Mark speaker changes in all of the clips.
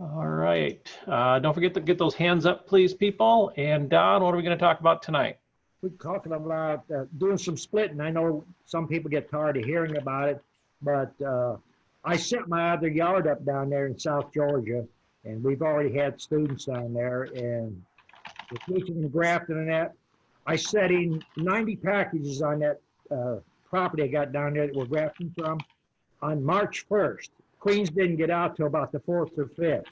Speaker 1: All right. Don't forget to get those hands up, please, people. And Don, what are we going to talk about tonight?
Speaker 2: We're talking about doing some splitting. I know some people get tired of hearing about it, but I set my other yard up down there in South Georgia, and we've already had students down there, and we're teaching and grafting and that. I set in 90 packages on that property I got down there that we're grafting from on March 1st. Queens didn't get out till about the 4th or 5th.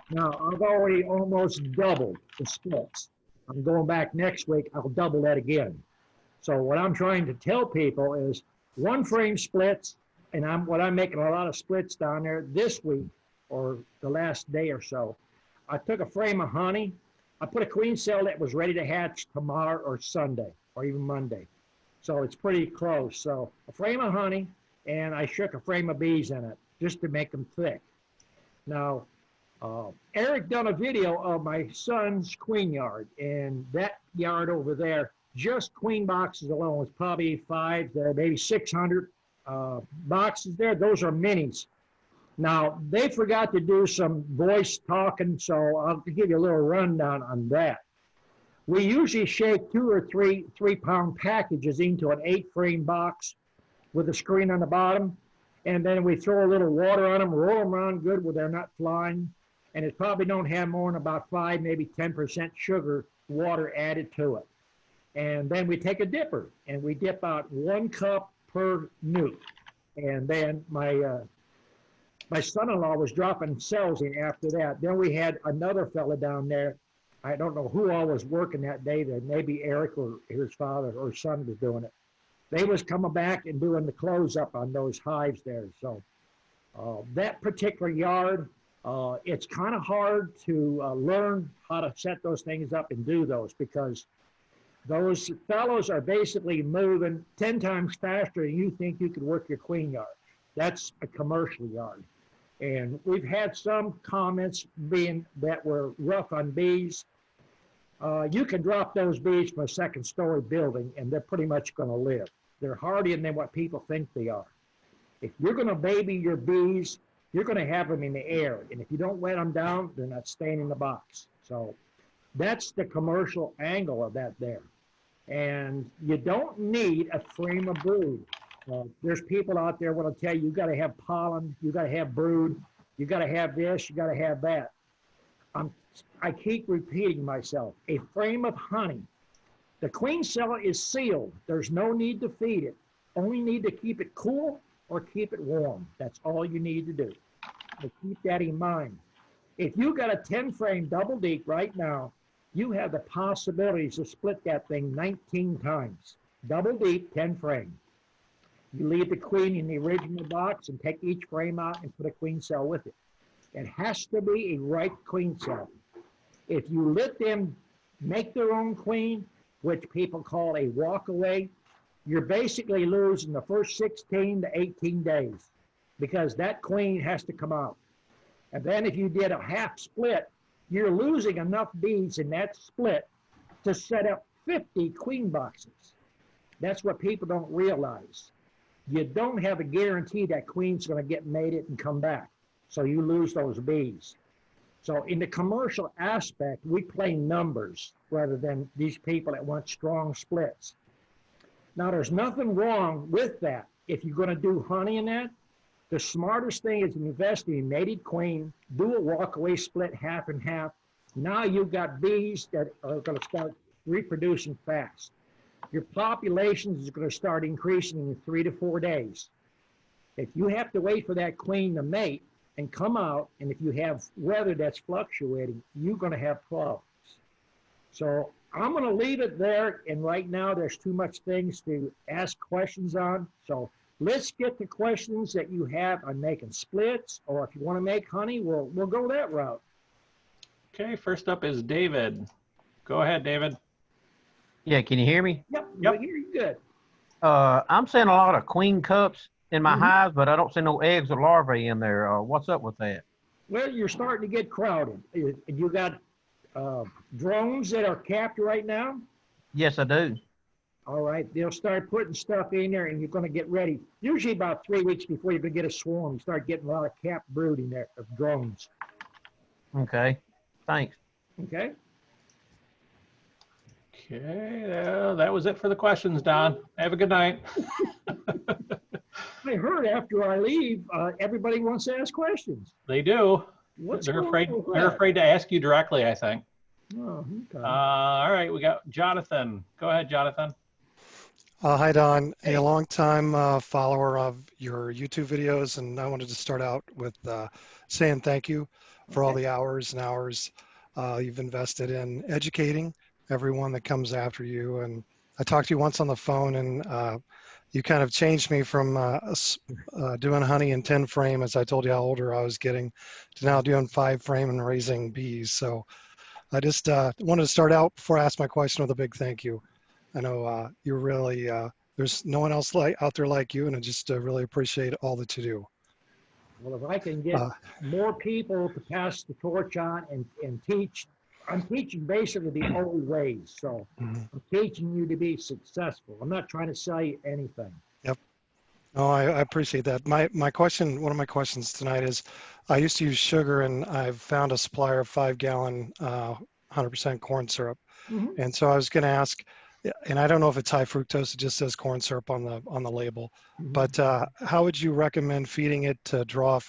Speaker 2: Now, I've already almost doubled the splits. I'm going back next week, I'll double that again. So what I'm trying to tell people is one frame splits, and I'm making a lot of splits down there this week or the last day or so. I took a frame of honey. I put a queen cell that was ready to hatch tomorrow or Sunday or even Monday. So it's pretty close. So a frame of honey, and I shook a frame of bees in it just to make them thick. Now, Eric done a video of my son's queen yard, and that yard over there, just queen boxes alone, is probably maybe 600 boxes there. Those are minis. Now, they forgot to do some voice talking, so I'll give you a little rundown on that. We usually shake 2 or 3 3-pound packages into an 8-frame box with a screen on the bottom, and then we throw a little water on them, roll them around good where they're not flying, and it probably don't have more than about 5, maybe 10% sugar water added to it. And then we take a dipper, and we dip out 1 cup per newt. And then my son-in-law was dropping cells in after that. Then we had another fella down there. I don't know who all was working that day. That maybe Eric or his father or son was doing it. They was coming back and doing the close up on those hives there. So that particular yard, it's kind of hard to learn how to set those things up and do those, because those fellows are basically moving 10 times faster than you think you could work your queen yard. That's a commercial yard. And we've had some comments being that were rough on bees. You can drop those bees from a 2nd-story building and they're pretty much going to live. They're hardier than what people think they are. If you're going to baby your bees, you're going to have them in the air. And if you don't wet them down, they're not staying in the box. So that's the commercial angle of that there. And you don't need a frame of brood. There's people out there will tell you got to have pollen, you got to have brood, you got to have this, you got to have that. I keep repeating myself. A frame of honey. The queen cell is sealed. There's no need to feed it. Only need to keep it cool or keep it warm. That's all you need to do. So keep that in mind. If you got a 10-frame double deep right now, you have the possibilities to split that thing 19 times. Double deep, 10 frame. You leave the queen in the original box and take each frame out and put a queen cell with it. It has to be a right queen cell. If you let them make their own queen, which people call a walk-away, you're basically losing the first 16 to 18 days because that queen has to come out. And then if you did a half split, you're losing enough bees in that split to set up 50 queen boxes. That's what people don't realize. You don't have a guarantee that queen's going to get mated and come back. So you lose those bees. So in the commercial aspect, we play numbers rather than these people that want strong splits. Now, there's nothing wrong with that. If you're going to do honey in that, the smartest thing is invest in a mated queen, do a walk-away split half and half. Now you've got bees that are going to start reproducing fast. Your population is going to start increasing in 3 to 4 days. If you have to wait for that queen to mate and come out, and if you have weather that's fluctuating, you're going to have problems. So I'm going to leave it there, and right now there's too much things to ask questions on. So let's get the questions that you have on making splits, or if you want to make honey, we'll go that route.
Speaker 1: Okay, first up is David. Go ahead, David.
Speaker 3: Yeah, can you hear me?
Speaker 2: Yep. I hear you good.
Speaker 3: I'm seeing a lot of queen cups in my hives, but I don't see no eggs or larvae in there. What's up with that?
Speaker 2: Well, you're starting to get crowded. You got drones that are capped right now?
Speaker 3: Yes, I do.
Speaker 2: All right, they'll start putting stuff in there, and you're going to get ready. Usually about 3 weeks before you're going to get a swarm, you start getting a lot of capped brood in there of drones.
Speaker 3: Okay, thanks.
Speaker 2: Okay.
Speaker 1: Okay, that was it for the questions, Don. Have a good night.
Speaker 2: I heard after I leave, everybody wants to ask questions.
Speaker 1: They do.
Speaker 2: What's
Speaker 1: They're
Speaker 2: going
Speaker 1: afraid.
Speaker 2: on with
Speaker 1: They're
Speaker 2: that?
Speaker 1: afraid to ask you directly, I think.
Speaker 2: Oh, okay.
Speaker 1: All right, we got Jonathan. Go ahead, Jonathan.
Speaker 4: Hi, Don.
Speaker 2: Hey.
Speaker 4: A long-time follower of your YouTube videos, and I wanted to start out with saying thank you for all
Speaker 2: Okay.
Speaker 4: the hours and hours you've invested in educating everyone that comes after you. And I talked to you once on the phone, and you kind of changed me from doing honey in 10 frame, as I told you how older I was getting, to now doing 5 frame and raising bees. So I just wanted to start out before I ask my question with a big thank you. I know you're really, there's no one else out there like you, and I just really appreciate all that you do.
Speaker 2: Well, if I can get more people to pass the torch on and teach, I'm teaching basically the old ways. So I'm teaching you to be successful. I'm not trying to sell you anything.
Speaker 4: Yep. No, I appreciate that. My question, one of my questions tonight is, I used to use sugar, and I've found a supplier of 5-gallon 100% corn syrup.
Speaker 2: Mhm.
Speaker 4: And so I was going to ask, and I don't know if it's high fructose, it just says corn syrup on the label, but how would you recommend feeding it to draw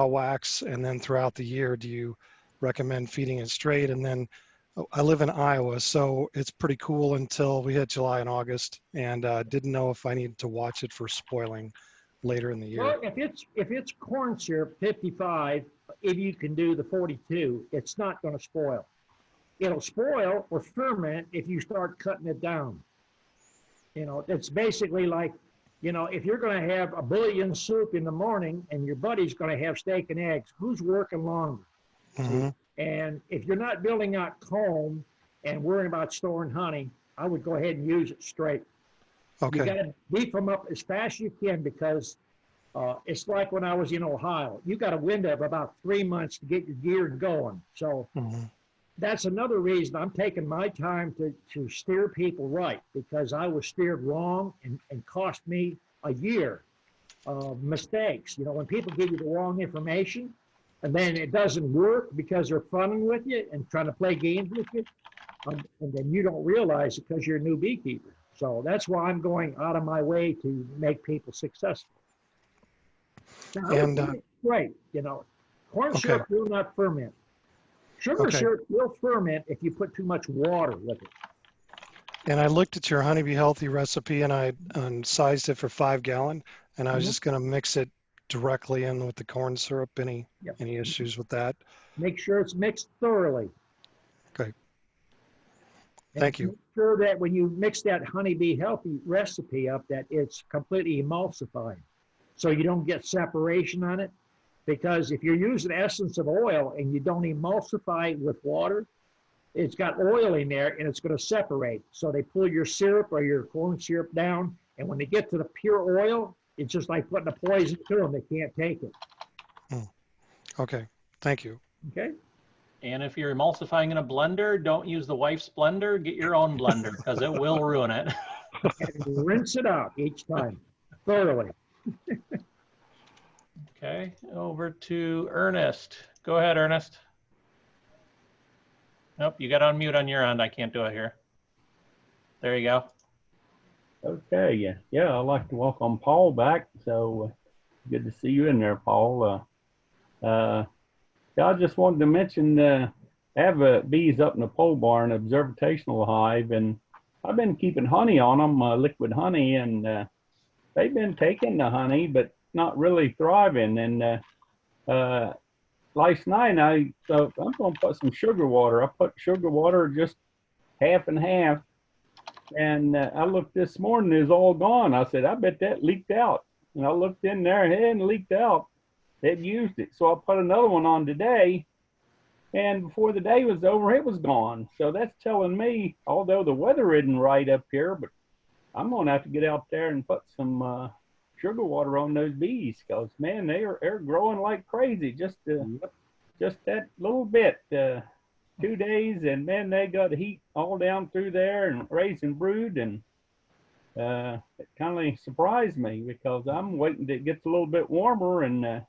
Speaker 4: wax? And then throughout the year, do you recommend feeding it straight? And then I live in Iowa, so it's pretty cool until we hit July and August, and didn't know if I needed to watch it for spoiling later in the year.
Speaker 2: Well, if it's corn syrup 55, if you can do the 42, it's not going to spoil. It'll spoil or ferment if you start cutting it down. You know, it's basically like, you know, if you're going to have a bouillon soup in the morning and your buddy's going to have steak and eggs, who's working longer?
Speaker 4: Mm-hmm.
Speaker 2: And if you're not building out comb and worrying about storing honey, I would go ahead and use it straight.
Speaker 4: Okay.
Speaker 2: You got to beef them up as fast as you can, because it's like when I was in Ohio. You got a window of about 3 months to get your gear going. So that's another reason I'm taking my time to steer people right, because I was steered wrong and cost me a year of mistakes. You know, when people give you the wrong information and then it doesn't work because they're funning with you and trying to play games with you, and then you don't realize it because you're a new beekeeper. So that's why I'm going out of my way to make people successful. Now,
Speaker 4: And
Speaker 2: right, you know, corn syrup will not ferment. Sugar syrup will ferment if you put too much water with it.
Speaker 4: And I looked at your Honeybee Healthy recipe, and I sized it for 5-gallon, and I was just going to mix it directly in with the corn syrup. Any issues with that?
Speaker 2: Make sure it's mixed thoroughly.
Speaker 4: Okay.
Speaker 2: And
Speaker 4: Thank you.
Speaker 2: make sure that when you mix that Honeybee Healthy recipe up, that it's completely emulsified, so you don't get separation on it. Because if you're using essence of oil and you don't emulsify with water, it's got oil in there and it's going to separate. So they pull your syrup or your corn syrup down, and when they get to the pure oil, it's just like putting a poison to them. They can't take it.
Speaker 4: Okay. Thank you.
Speaker 2: Okay.
Speaker 1: And if you're emulsifying in a blender, don't use the wife's blender. Get your own blender, because it will ruin it.
Speaker 2: And rinse it out each time thoroughly.
Speaker 1: Okay, over to Ernest. Go ahead, Ernest. Nope, you got on mute on your end. I can't do it here. There you go.
Speaker 5: Okay, yeah, I'd like to welcome Paul back. So good to see you in there, Paul. Yeah, I just wanted to mention, I have bees up in the pole barn, observational hive, and I've been keeping honey on them, liquid honey, and they've been taking the honey, but not really thriving. And last night I'm going to put some sugar water. I put sugar water just half and half, and I looked this morning, it's all gone. I said, I bet that leaked out. And I looked in there, it hadn't leaked out. They'd used it. So I put another one on today, and before the day was over, it was gone. So that's telling me, although the weather isn't right up here, but I'm going to have to get out there and put some sugar water on those bees, because man, they're growing like crazy. Just that little bit, 2 days, and man, they got heat all down through there and raising brood, and it kind of surprised me, because I'm waiting till it gets a little bit warmer, and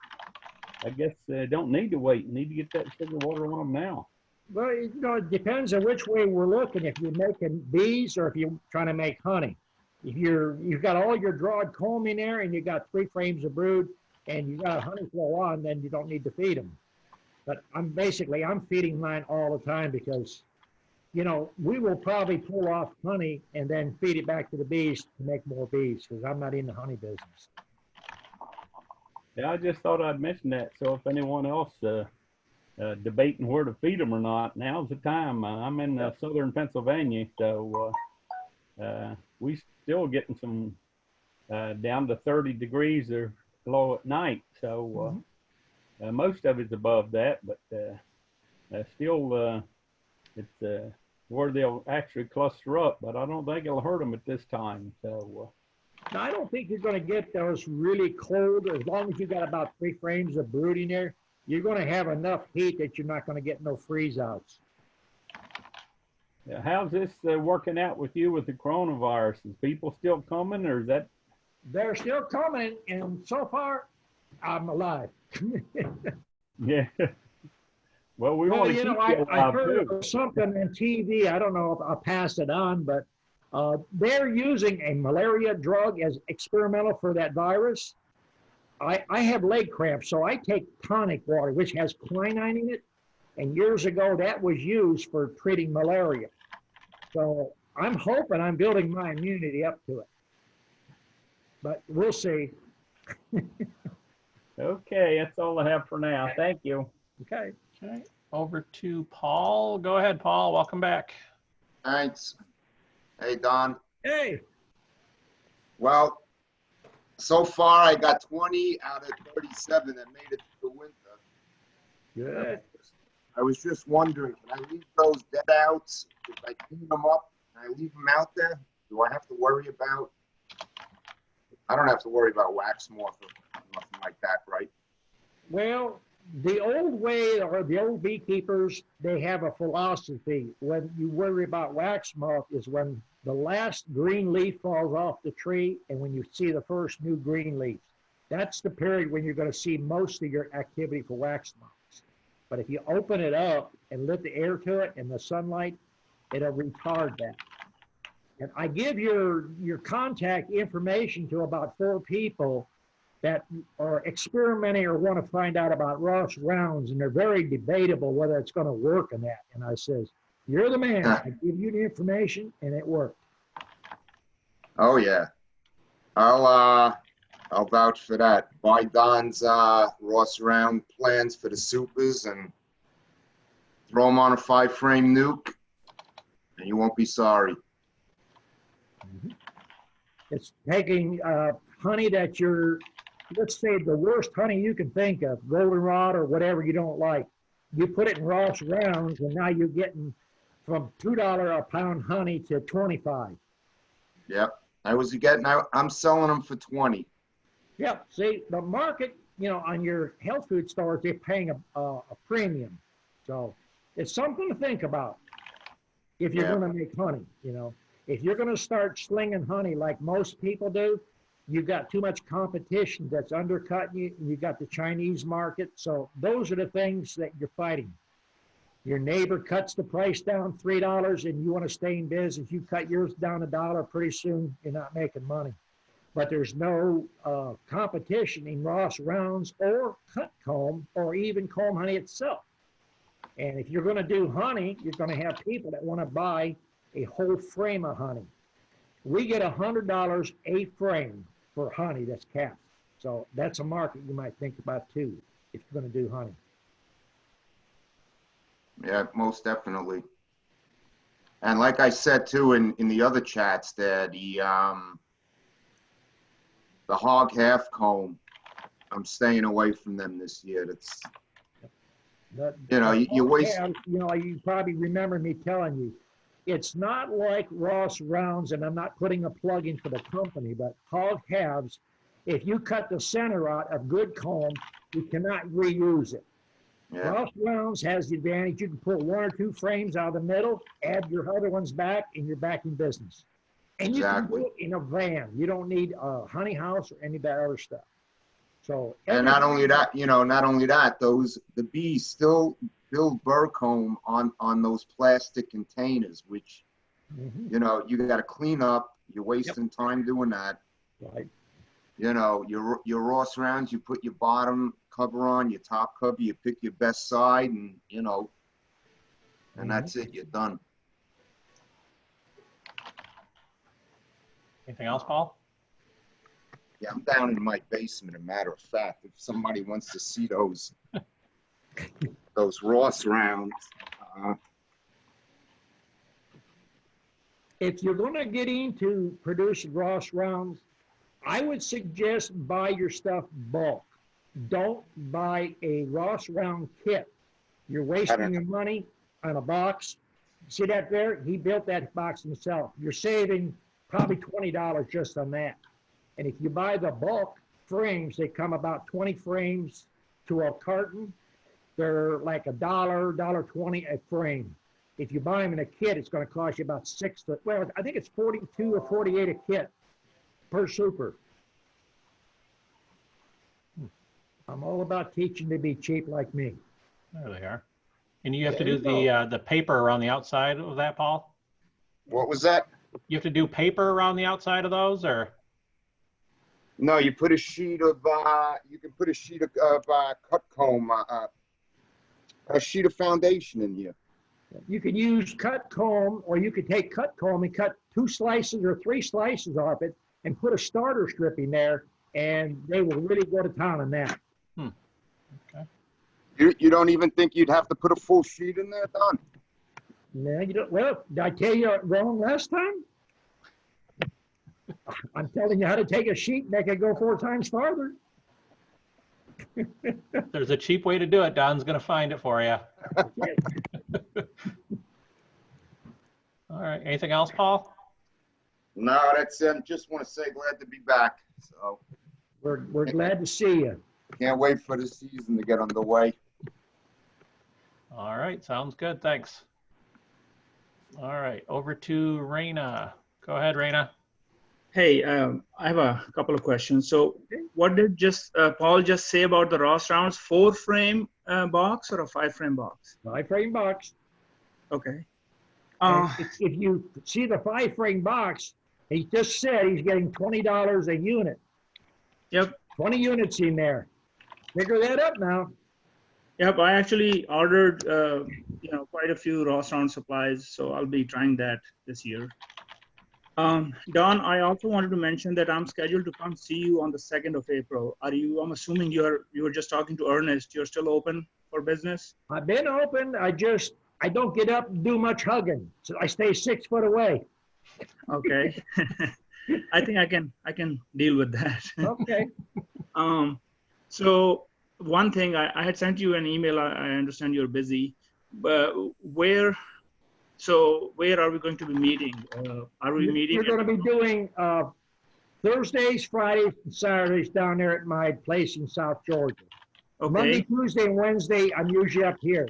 Speaker 5: I guess don't need to wait. Need to get that sugar water on them now.
Speaker 2: Well, it depends on which way we're looking. If you're making bees or if you're trying to make honey. If you've got all your drawed comb in there and you got 3 frames of brood and you got a honey flow on, then you don't need to feed them. But I'm feeding mine all the time because, we will probably pull off honey and then feed it back to the bees to make more bees because I'm not in the honey business.
Speaker 5: Yeah, I just thought I'd mention that. So if anyone else debating where to feed them or not, now's the time. I'm in southern Pennsylvania, so we still getting some down to 30 degrees or below at night. So most of it's above that, but still it's where they'll actually cluster up. But I don't think it'll hurt them at this time. So.
Speaker 2: Now, I don't think you're going to get those really cold. As long as you got about 3 frames of brood in there, you're going to have enough heat that you're not going to get no freeze outs.
Speaker 5: How's this working out with you with the coronavirus? Is people still coming, or is that?
Speaker 2: They're still coming, and so far, I'm alive.
Speaker 5: Yeah. Well, we want to keep you alive
Speaker 2: I heard
Speaker 5: too.
Speaker 2: of something on TV. I don't know if I'll pass it on, but they're using a malaria drug as experimental for that virus. I have leg cramps, so I take tonic water, which has quinine in it. And years ago, that was used for treating malaria. So I'm hoping I'm building my immunity up to it. But we'll see.
Speaker 5: Okay, that's all I have for now. Thank you.
Speaker 2: Okay.
Speaker 1: Okay, over to Paul. Go ahead, Paul. Welcome back.
Speaker 6: Thanks. Hey, Don.
Speaker 2: Hey.
Speaker 6: Well, so far I got 20 out of 37 that made it through the winter.
Speaker 2: Good.
Speaker 6: I was just wondering, can I leave those dead outs? If I clean them up, can I leave them out there? Do I have to worry about? I don't have to worry about wax moth or nothing like that, right?
Speaker 2: Well, the old way, or the old beekeepers, they have a philosophy. When you worry about wax moth is when the last green leaf falls off the tree and when you see the first new green leaves. That's the period when you're going to see most of your activity for wax moths. But if you open it up and let the air to it and the sunlight, it'll retard that. And I give your contact information to about 4 people that are experimenting or want to find out about Ross rounds, and they're very debatable whether it's going to work in that. And I says, you're the man. I give you the information, and it worked.
Speaker 6: Oh yeah, I'll vouch for that. Buy Don's Ross round plans for the supers and throw them on a 5-frame nuke, and you won't be sorry.
Speaker 2: It's taking honey that you're, let's say the worst honey you can think of, goldenrod or whatever you don't like. You put it in Ross rounds, and now you're getting from $2 a pound honey to 25.
Speaker 6: Yep, I'm selling them for 20.
Speaker 2: Yeah, see, the market, on your health food stores, they're paying a premium. So it's something to think about if you're going to make honey, If you're going to start slinging honey like most people do, you've got too much competition that's undercutting you. You've got the Chinese market. So those are the things that you're fighting. Your neighbor cuts the price down $3 and you want to stay in business. You cut yours down $1, pretty soon you're not making money. But there's no competition in Ross rounds or cut comb or even comb honey itself. And if you're going to do honey, you're going to have people that want to buy a whole frame of honey. We get $100 a frame for honey that's capped. So that's a market you might think about too, if you're going to do honey.
Speaker 6: Yeah, most definitely. And like I said too in the other chats there, the hog half comb, I'm staying away from them this year. That's, you waste.
Speaker 2: You probably remember me telling you, it's not like Ross rounds, and I'm not putting a plug in for the company, but hog halves, if you cut the center out of good comb, you cannot reuse it.
Speaker 6: Yeah.
Speaker 2: Ross rounds has the advantage you can pull 1 or 2 frames out of the middle, add your other ones back, and you're back in business. And you can do it in a van. You don't need a honey house or any of that other stuff. So
Speaker 6: And not only that, the bees still build burr comb on those plastic containers, which,
Speaker 2: Mhm.
Speaker 6: you got to clean up. You're wasting time doing that.
Speaker 2: Right.
Speaker 6: Your Ross rounds, you put your bottom cover on, your top cover, you pick your best side, and and that's it. You're done.
Speaker 1: Anything else, Paul?
Speaker 6: Yeah, I'm down in my basement. A matter of fact, if somebody wants to see those Ross rounds,
Speaker 2: If you're going to get into producing Ross rounds, I would suggest buy your stuff bulk. Don't buy a Ross round kit. You're wasting your money on a box. See that there? He built that box himself. You're saving probably $20 just on that. And if you buy the bulk frames, they come about 20 frames to a carton. They're like $1.20 a frame. If you buy them in a kit, it's going to cost you about I think it's 42 or 48 a kit per super. I'm all about teaching to be cheap like me.
Speaker 1: There they are. And you have to do the paper around the outside of that, Paul?
Speaker 6: what was that?
Speaker 1: You have to do paper around the outside of those, or?
Speaker 6: No, you put a sheet of cut comb, a sheet of foundation in here.
Speaker 2: You could use cut comb, or you could take cut comb and cut 2 slices or 3 slices off it and put a starter strip in there, and they will really go to town on that.
Speaker 1: Okay.
Speaker 6: You don't even think you'd have to put a full sheet in there, Don?
Speaker 2: No, you don't. Well, did I tell you wrong last time? I'm telling you how to take a sheet and make it go 4 times farther.
Speaker 1: There's a cheap way to do it. Don's going to find it for you. All right. Anything else, Paul?
Speaker 6: No, that's it. Just want to say glad to be back. So
Speaker 2: We're glad to see you.
Speaker 6: can't wait for the season to get underway.
Speaker 1: All right. Sounds good. Thanks. All right. Over to Rayna. Go ahead, Rayna.
Speaker 7: Hey, I have a couple of questions. So what did Paul just say about the Ross rounds? 4-frame box or a 5-frame box?
Speaker 2: 5-frame box.
Speaker 7: Okay.
Speaker 2: If you see the 5-frame box, he just said he's getting $20 a unit.
Speaker 7: Yep.
Speaker 2: 20 units in there. Figure that up now.
Speaker 7: Yep. I actually ordered, quite a few Ross round supplies, so I'll be trying that this year. Don, I also wanted to mention that I'm scheduled to come see you on the 2nd of April. I'm assuming you were just talking to Ernest. You're still open for business?
Speaker 2: I've been open. I don't get up and do much hugging. So I stay 6 foot away.
Speaker 7: Okay. I think I can deal with that.
Speaker 2: Okay.
Speaker 7: So one thing, I had sent you an email. I understand you're busy, but where are we going to be meeting? Are we meeting?
Speaker 2: We're going to be doing Thursdays, Fridays, and Saturdays down there at my place in South Georgia.
Speaker 7: Okay.
Speaker 2: Monday, Tuesday, and Wednesday, I'm usually up here.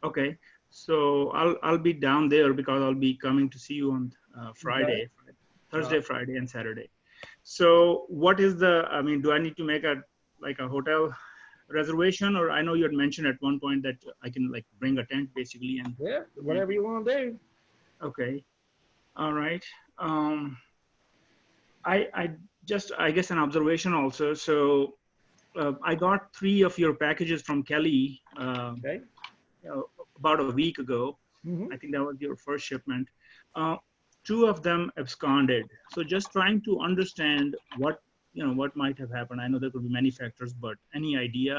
Speaker 7: Okay. So I'll be down there because I'll be coming to see you on Friday,
Speaker 2: Okay.
Speaker 7: Thursday, Friday, and Saturday. So what is do I need to make a hotel reservation, or I know you had mentioned at one point that I can bring a tent basically and
Speaker 2: Yeah, whatever you want to do.
Speaker 7: okay. All right. I guess an observation also. So I got 3 of your packages from Kelly
Speaker 2: Okay.
Speaker 7: about a week ago.
Speaker 2: Mm-hmm.
Speaker 7: I think that was your first shipment. 2 of them absconded. So just trying to understand what might have happened. I know there could be many factors, but any idea?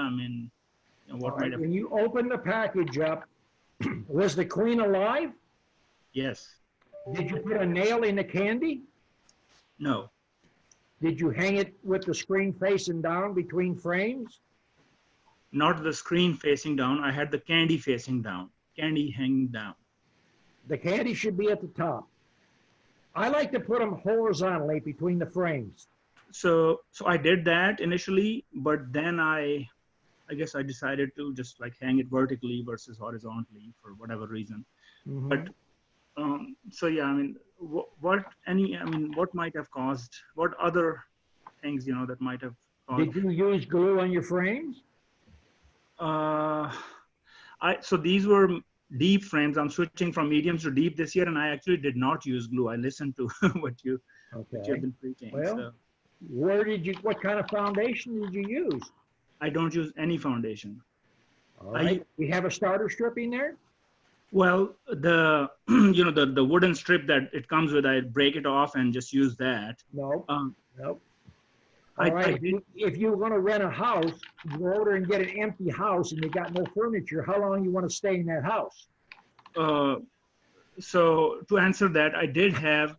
Speaker 7: What might have?
Speaker 2: When you open the package up, was the queen alive?
Speaker 7: Yes.
Speaker 2: Did you put a nail in the candy?
Speaker 7: No.
Speaker 2: Did you hang it with the screen facing down between frames?
Speaker 7: Not the screen facing down. I had the candy facing down. Candy hanging down.
Speaker 2: The candy should be at the top. I like to put them horizontally between the frames.
Speaker 7: So I did that initially, but then I guess I decided to just hang it vertically versus horizontally for whatever reason.
Speaker 2: Mm-hmm.
Speaker 7: But what might have caused, what other things that might have
Speaker 2: Did you use glue on your frames?
Speaker 7: So these were deep frames. I'm switching from mediums to deep this year, and I actually did not use glue. I listened to what you've been preaching.
Speaker 2: Well,
Speaker 7: so.
Speaker 2: What kind of foundation did you use?
Speaker 7: I don't use any foundation.
Speaker 2: All right. We have a starter strip in there?
Speaker 7: Well, the the wooden strip that it comes with, I break it off and just use that.
Speaker 2: No. Nope.
Speaker 7: I
Speaker 2: All right.
Speaker 7: did,
Speaker 2: if you want to rent a house, you go over and get an empty house and you got no furniture, how long you want to stay in that house?
Speaker 7: So to answer that, I did have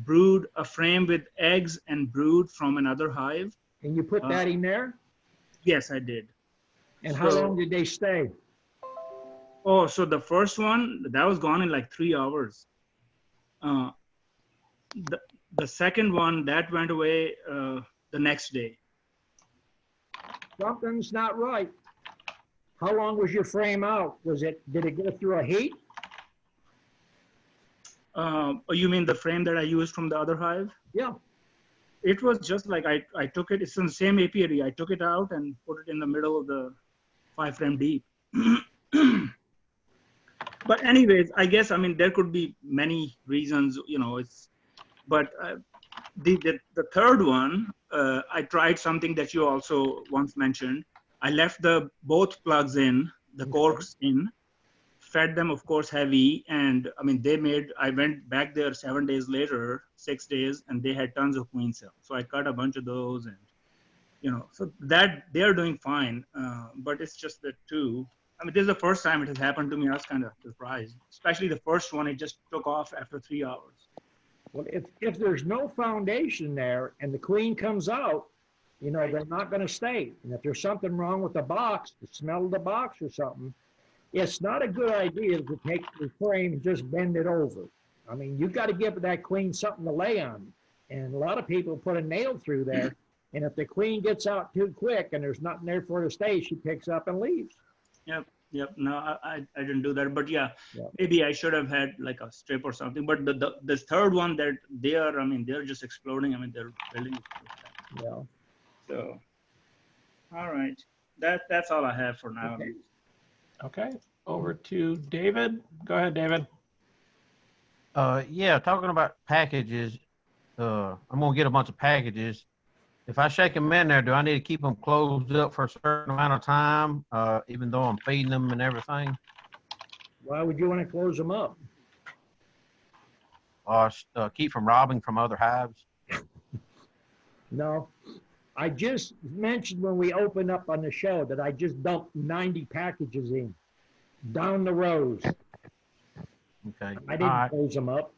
Speaker 7: brood, a frame with eggs and brood from another hive.
Speaker 2: And you put that in there?
Speaker 7: Yes, I did.
Speaker 2: And how long did they stay?
Speaker 7: Oh, so the first one, that was gone in like 3 hours. The second one, that went away the next day.
Speaker 2: Something's not right. How long was your frame out? Did it go through a heat?
Speaker 7: You mean the frame that I used from the other hive?
Speaker 2: Yeah.
Speaker 7: It was just like I took it, it's in the same apiary. I took it out and put it in the middle of the 5 frame deep. But anyways, I guess, I mean, there could be many reasons, but the third one, I tried something that you also once mentioned. I left both plugs in, the corks in, fed them, of course, heavy. And I mean, I went back there 7 days later, 6 days, and they had tons of queen cells. So I cut a bunch of those and, so that they're doing fine. But it's just the two. I mean, this is the first time it has happened to me. I was kind of surprised, especially the first one. It just took off after 3 hours.
Speaker 2: Well, if there's no foundation there and the queen comes out, they're not going to stay. And if there's something wrong with the box, the smell of the box or something, it's not a good idea to take the frame and just bend it over. I mean, you've got to give that queen something to lay on. And a lot of people put a nail through there. And if the queen gets out too quick and there's nothing there for her to stay, she picks up and leaves.
Speaker 7: Yep. No, I didn't do that. But yeah, maybe I should have had like a strip or something. But the third one that they're just exploding. I mean, they're building.
Speaker 2: Yeah.
Speaker 7: So, all right. That's all I have for now.
Speaker 1: Okay. Over to David. Go ahead, David.
Speaker 3: Yeah, talking about packages, I'm going to get a bunch of packages. If I shake them in there, do I need to keep them closed up for a certain amount of time, even though I'm feeding them and everything?
Speaker 2: Why would you want to close them up?
Speaker 3: Keep from robbing from other hives?
Speaker 2: No. I just mentioned when we opened up on the show that I just dumped 90 packages in, down the rows.
Speaker 3: Okay.
Speaker 2: I didn't close them up.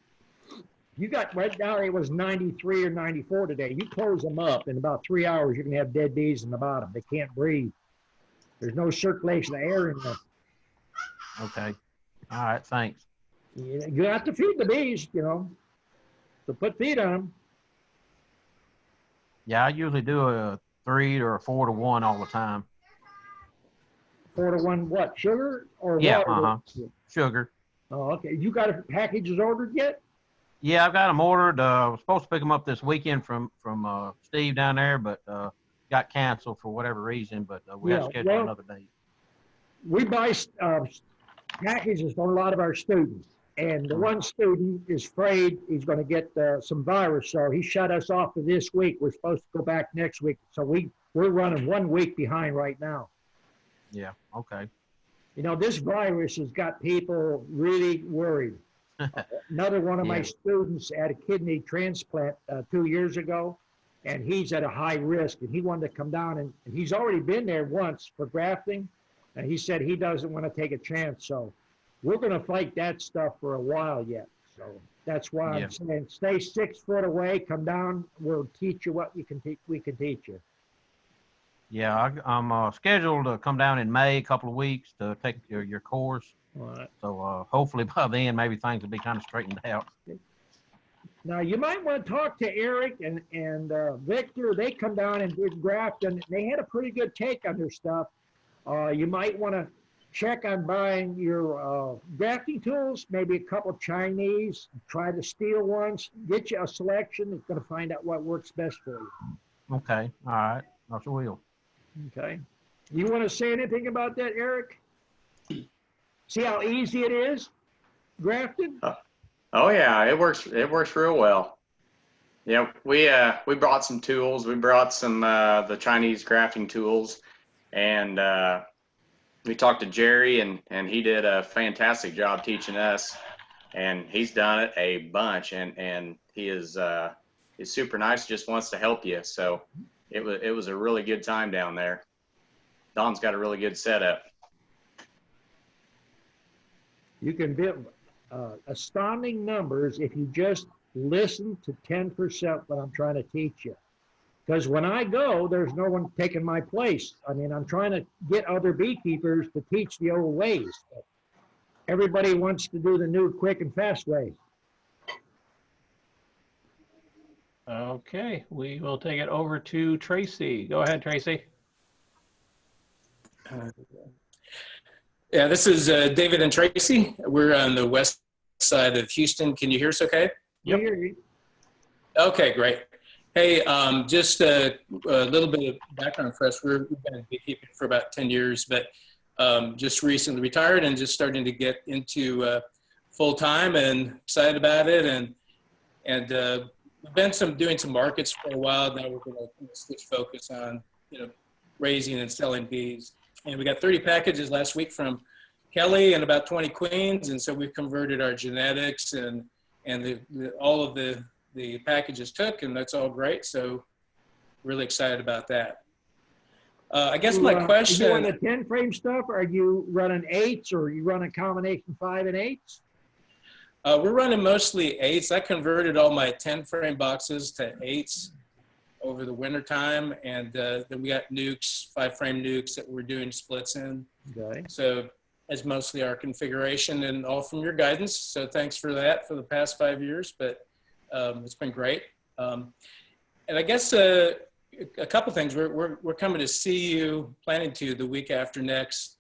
Speaker 2: You got right now, it was 93 or 94 today. You close them up in about 3 hours, you're going to have dead bees in the bottom. They can't breathe. There's no circulation of air in them.
Speaker 3: Okay. All right. Thanks.
Speaker 2: You have to feed the bees, so put feed on them.
Speaker 3: Yeah, I usually do a 3 or a 4 to 1 all the time.
Speaker 2: 4 to 1 what? Sugar or
Speaker 3: yeah,
Speaker 2: water?
Speaker 3: Sugar.
Speaker 2: Oh, okay. You got packages ordered yet?
Speaker 3: Yeah, I've got them ordered. I was supposed to pick them up this weekend from Steve down there, but got canceled for whatever reason. But we have to schedule another date.
Speaker 2: We buy packages for a lot of our students, and the one student is afraid he's going to get some virus, so he shut us off for this week. We're supposed to go back next week, so we're running 1 week behind right now.
Speaker 3: Yeah. Okay.
Speaker 2: This virus has got people really worried. Another one of my students had a kidney transplant 2 years ago, and he's at a high risk, and he wanted to come down, and he's already been there once for grafting, and he said he doesn't want to take a chance. So we're going to fight that stuff for a while yet. So that's why I'm saying stay 6 foot away, come down, we'll teach you what we can teach you.
Speaker 3: Yeah, I'm scheduled to come down in May, a couple of weeks to take your course.
Speaker 2: All right.
Speaker 3: So hopefully by then, maybe things will be kind of straightened out.
Speaker 2: Now, you might want to talk to Eric and Victor. They come down and did graft, and they had a pretty good take on their stuff. You might want to check on buying your grafting tools, maybe a couple Chinese, try the steel ones, get you a selection. It's going to find out what works best for you.
Speaker 3: Okay, all right, I sure will.
Speaker 2: Okay. You want to say anything about that, Eric? See how easy it is, grafted?
Speaker 8: Oh yeah, it works real well. Yeah, we brought some tools. We brought some the Chinese grafting tools, and we talked to Jerry, and he did a fantastic job teaching us, and he's done it a bunch, and he is he's super nice, just wants to help you. So it was a really good time down there. Don's got a really good setup.
Speaker 2: You can build astounding numbers if you just listen to 10% what I'm trying to teach you. Because when I go, there's no one taking my place. I mean, I'm trying to get other beekeepers to teach the old ways. Everybody wants to do the new, quick, and fast way.
Speaker 1: Okay, we will take it over to Tracy. Go ahead, Tracy.
Speaker 9: Yeah, this is David and Tracy. We're on the west side of Houston. Can you hear us okay?
Speaker 1: Yep.
Speaker 9: Okay, great. Hey, just a little bit of background for us. We've been beekeeping for about 10 years, but just recently retired and just starting to get into full time and excited about it. And we've been doing some markets for a while. Now we're going to switch focus on raising and selling bees. And we got 30 packages last week from Kelly and about 20 queens. And so we've converted our genetics and all of the packages took, and that's all great. So really excited about that. I guess my question.
Speaker 2: Are you doing the 10 frame stuff? Or are you running 8s, or are you running a combination 5 and 8s?
Speaker 9: We're running mostly 8s. I converted all my 10 frame boxes to 8s over the winter time, and then we got nukes, 5 frame nukes that we're doing splits in. Okay. So that's mostly our configuration, and all from your guidance. So thanks for that for the past 5 years, but it's been great. And I guess a couple things. We're coming to see you, planning to the week after next.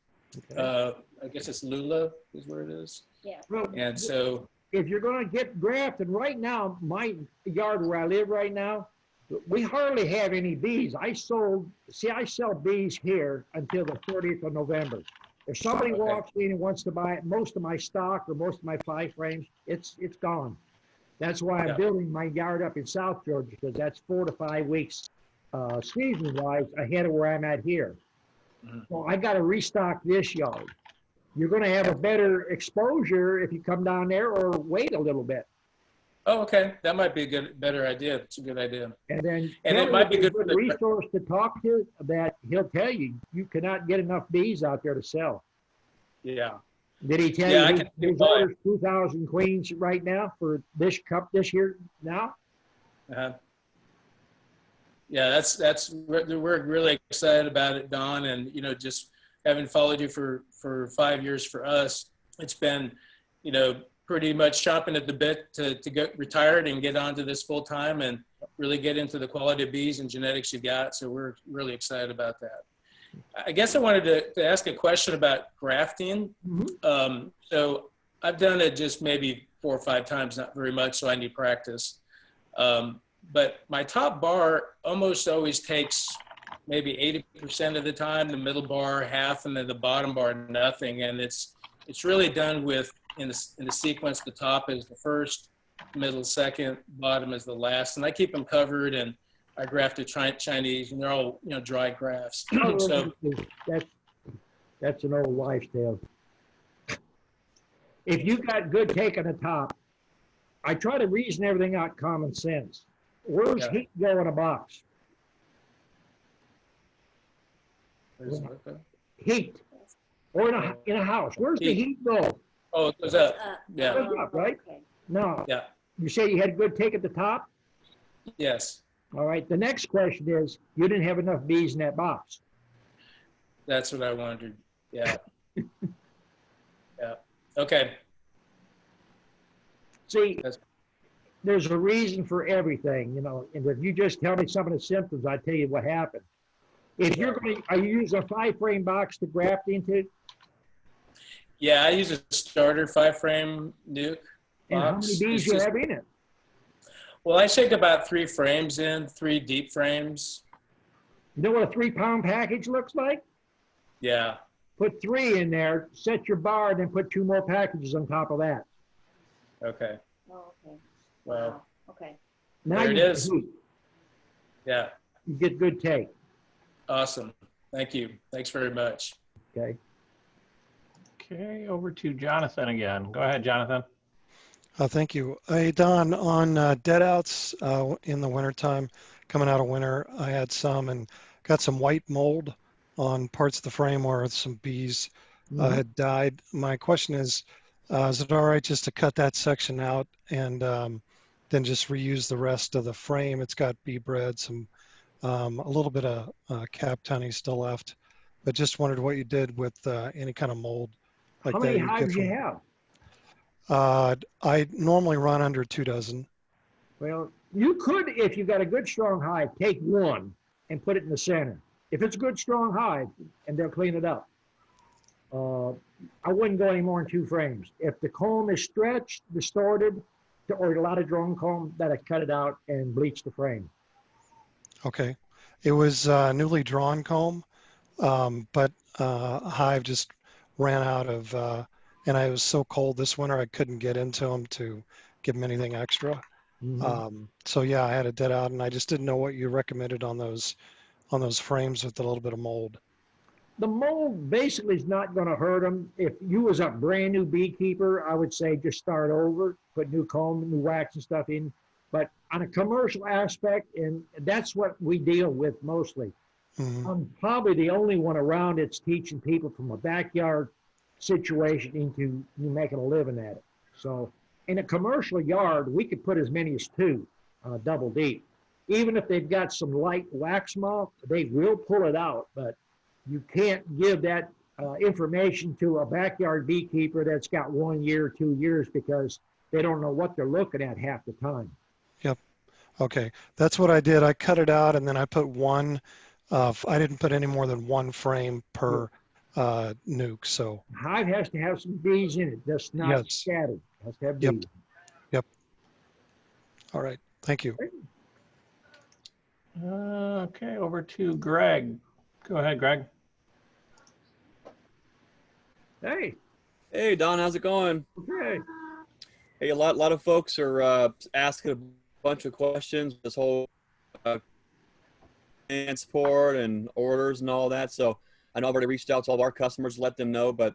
Speaker 9: Okay. I guess it's Lula is where it is.
Speaker 10: Yeah.
Speaker 9: And so
Speaker 2: if you're going to get grafted, right now, my yard where I live right now, we hardly have any bees. I sell bees here until the 30th of November. If somebody walks in and wants to buy most of my stock or most of my 5 frames, it's gone. That's why I'm building my yard up in South Georgia, because that's 4 to 5 weeks season-wise ahead of where I'm at here. So I got to restock this yard. You're going to have a better exposure if you come down there, or wait a little bit.
Speaker 9: Oh, okay. That might be a better idea. It's a good idea.
Speaker 2: And then
Speaker 9: it might be good for the
Speaker 2: resource to talk to, that he'll tell you cannot get enough bees out there to sell.
Speaker 9: Yeah.
Speaker 2: Did he tell you his orders 2,000 queens right now for this cup this year now?
Speaker 9: Yeah, we're really excited about it, Don, and just having followed you for 5 years for us, it's been pretty much chomping at the bit to get retired and get onto this full time and really get into the quality of bees and genetics you got. So we're really excited about that. I guess I wanted to ask a question about grafting. So I've done it just maybe 4 or 5 times, not very much, so I need practice. But my top bar almost always takes maybe 80% of the time, the middle bar half, and then the bottom bar nothing. And it's really done with in the sequence. The top is the first, middle second, bottom is the last, and I keep them covered. And I grafted Chinese, and they're all dry grafts. So
Speaker 2: that's an old wives' tale. If you got good take on the top, I try to reason everything out common sense. Where's heat go in a box? Heat, or in a house. Where's the heat go?
Speaker 9: Oh, it goes up.
Speaker 2: Yeah. It goes up, right? Okay. No. Yeah. You say you had good take at the top?
Speaker 9: Yes.
Speaker 2: All right. The next question is, you didn't have enough bees in that box.
Speaker 9: That's what I wondered. Yeah. Yeah. Okay.
Speaker 2: See, there's a reason for everything, and if you just tell me some of the symptoms, I tell you what happened. If you're are you using a 5 frame box to graft into?
Speaker 9: Yeah, I use a starter 5 frame nuke box.
Speaker 2: And how many bees you have in it?
Speaker 9: Well, I shake about 3 frames in, 3 deep frames.
Speaker 2: You know what a 3-pound package looks like?
Speaker 9: Yeah.
Speaker 2: Put 3 in there, set your bar, then put 2 more packages on top of that.
Speaker 9: Okay.
Speaker 10: Oh, okay.
Speaker 9: Well,
Speaker 10: Wow. Okay.
Speaker 2: Now
Speaker 9: there it
Speaker 2: you get
Speaker 9: is.
Speaker 2: heat.
Speaker 9: Yeah.
Speaker 2: You get good take.
Speaker 9: Awesome. Thank you. Thanks very much.
Speaker 2: Okay.
Speaker 1: Okay, over to Jonathan again. Go ahead, Jonathan.
Speaker 4: Thank you. Hey, Don, on dead outs in the wintertime, coming out of winter, I had some and got some white mold on parts of the frame where some bees had died. My question is it all right just to cut that section out and then just reuse the rest of the frame? It's got bee bread, some a little bit of capped honey still left, but just wondered what you did with any kind of mold like
Speaker 2: How
Speaker 4: that
Speaker 2: many
Speaker 4: you get
Speaker 2: hives you
Speaker 4: from.
Speaker 2: have?
Speaker 4: I normally run under 2 dozen.
Speaker 2: Well, you could, if you got a good strong hive, take 1 and put it in the center. If it's a good strong hive, and they'll clean it up. I wouldn't go any more than 2 frames. If the comb is stretched, distorted, or a lot of drone comb, that I cut it out and bleach the frame.
Speaker 4: Okay. It was newly drawn comb, but hive just ran out of, and I was so cold this winter I couldn't get into them to give them anything extra. So yeah, I had it dead out, and I just didn't know what you recommended on those frames with a little bit of mold.
Speaker 2: The mold basically is not going to hurt them. If you was a brand new beekeeper, I would say just start over, put new comb, new wax and stuff in. But on a commercial aspect, and that's what we deal with mostly. I'm probably the only one around that's teaching people from a backyard situation into making a living at it. So in a commercial yard, we could put as many as 2 double deep. Even if they've got some light wax moth, they will pull it out, but you can't give that information to a backyard beekeeper that's got 1 year, 2 years, because they don't know what they're looking at half the time.
Speaker 4: Yep. Okay. That's what I did. I cut it out and then I put 1, I didn't put any more than 1 frame per nuke. So
Speaker 2: Hive has to have some bees in it, just not scattered. It has to have bees.
Speaker 4: Yep. All right. Thank you.
Speaker 1: Okay, over to Greg. Go ahead, Greg.
Speaker 2: Hey.
Speaker 11: Hey, Don, how's it going?
Speaker 2: Okay.
Speaker 11: Hey, a lot of folks are asking a bunch of questions, this whole and support and orders and all that. So I know I've already reached out to all of our customers to let them know, but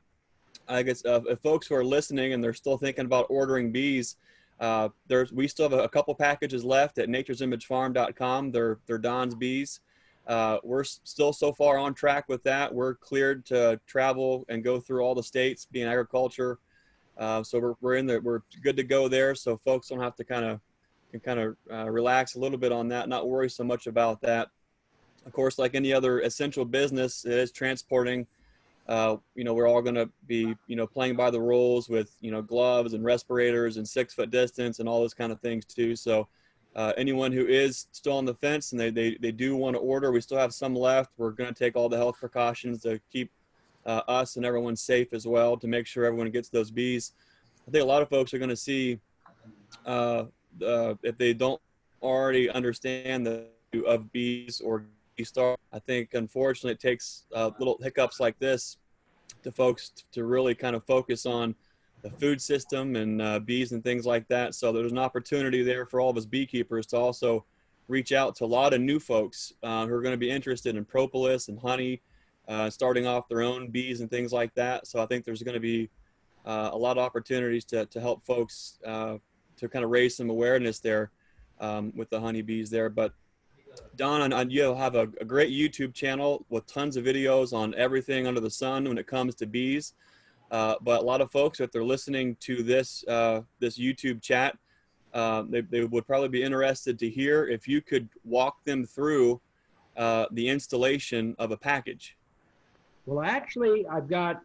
Speaker 11: I guess if folks who are listening and they're still thinking about ordering bees, we still have a couple packages left at nature'simagefarm.com. They're Don's bees. We're still so far on track with that. We're cleared to travel and go through all the states, be in agriculture. So we're good to go there. So folks don't have to kind of relax a little bit on that, not worry so much about that. Of course, like any other essential business, it is transporting. We're all going to be, playing by the rules with, gloves and respirators and 6-foot distance and all those kind of things too. So anyone who is still on the fence and they do want to order, we still have some left. We're going to take all the health precautions to keep us and everyone safe as well, to make sure everyone gets those bees. I think a lot of folks are going to see, if they don't already understand the value of bees or bee star, I think unfortunately it takes little hiccups like this to folks to really kind of focus on the food system and bees and things like that. So there's an opportunity there for all of us beekeepers to also reach out to a lot of new folks who are going to be interested in propolis and honey, starting off their own bees and things like that. So I think there's going to be a lot of opportunities to help folks to kind of raise some awareness there with the honeybees there. But Don, you have a great YouTube channel with tons of videos on everything under the sun when it comes to bees. But a lot of folks, if they're listening to this YouTube chat, they would probably be interested to hear if you could walk them through the installation of a package.
Speaker 2: Well, actually, I've got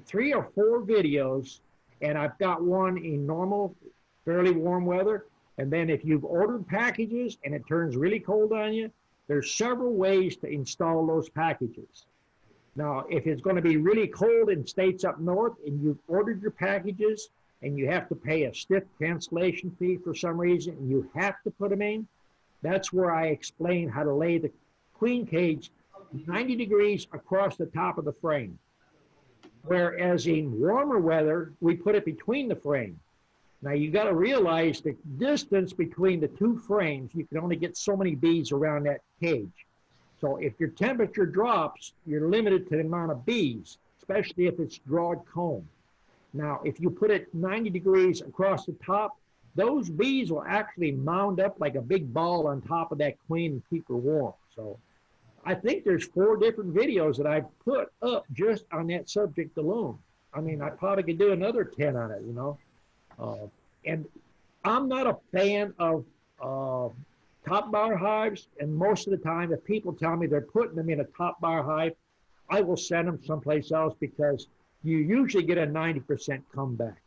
Speaker 2: 3 or 4 videos, and I've got one in normal, fairly warm weather. And then if you've ordered packages and it turns really cold on you, there's several ways to install those packages. Now, if it's going to be really cold in states up north and you've ordered your packages, and you have to pay a stiff cancellation fee for some reason, and you have to put them in, that's where I explain how to lay the queen cage 90 degrees across the top of the frame. Whereas in warmer weather, we put it between the frame. Now you got to realize the distance between the two frames, you can only get so many bees around that cage. So if your temperature drops, you're limited to the amount of bees, especially if it's drawed comb. Now, if you put it 90 degrees across the top, those bees will actually mound up like a big ball on top of that queen and keep her warm. So I think there's 4 different videos that I've put up just on that subject alone. I mean, I probably could do another 10 on it, you know. And I'm not a fan of top bar hives. And most of the time, if people tell me they're putting them in a top bar hive, I will send them someplace else because you usually get a 90% comeback.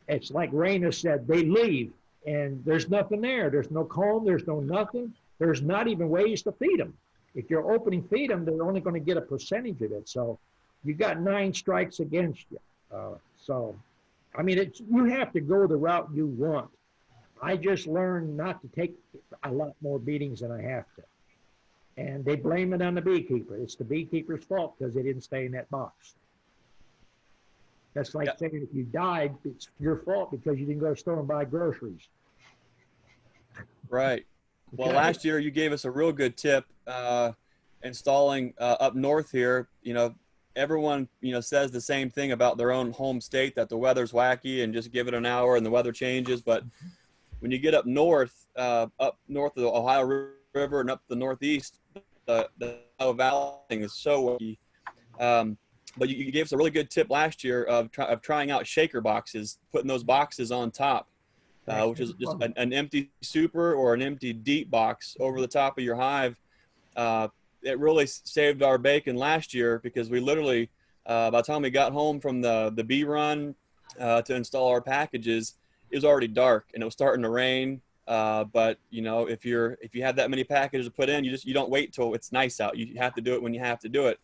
Speaker 2: It's like Rayna said, they leave and there's nothing there. There's no comb, there's no nothing. There's not even ways to feed them. If you're opening feed them, they're only going to get a percentage of it. So you got 9 strikes against you. So, I mean, you have to go the route you want. I just learned not to take a lot more beatings than I have to. And they blame it on the beekeeper. It's the beekeeper's fault because they didn't stay in that box. That's like saying if you died, it's your fault because you didn't go to the store and buy groceries.
Speaker 11: Right. Well, last year you gave us a real good tip installing up north here. You know, everyone, you know, says the same thing about their own home state, that the weather's wacky and just give it an hour and the weather changes. But when you get up north of the Ohio River and up the northeast, the Ohio Valley thing is so wacky. But you gave us a really good tip last year of trying out shaker boxes, putting those boxes on top, which is just an empty super or an empty deep box over the top of your hive. It really saved our bacon last year because we literally, by the time we got home from the bee run to install our packages, it was already dark and it was starting to rain. But you know, if you have that many packages to put in, you don't wait till it's nice out. You have to do it when you have to do it.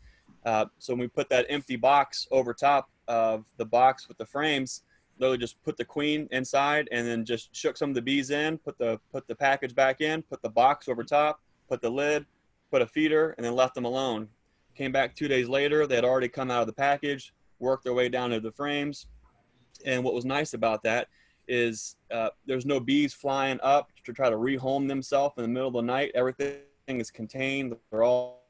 Speaker 11: So when we put that empty box over top of the box with the frames, literally just put the queen inside and then just shook some of the bees in, put the package back in, put the box over top, put the lid, put a feeder, and then left them alone. Came back 2 days later, they had already come out of the package, worked their way down to the frames. And what was nice about that is there's no bees flying up to try to rehome themselves in the middle of the night. Everything is contained. They're all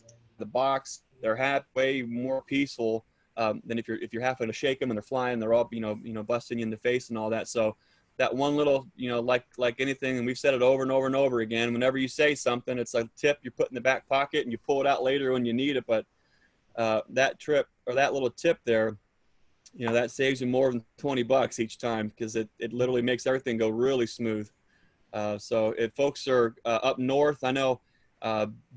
Speaker 11: in the box. They're way more peaceful than if you're having to shake them and they're flying. They're all you know busting you in the face and all that. So that one little, you know, like anything, and we've said it over and over and over again. Whenever you say something, it's a tip you put in the back pocket and you pull it out later when you need it. But that trip or that little tip there, you know, that saves you more than $20 each time because it literally makes everything go really smooth. So if folks are up north, I know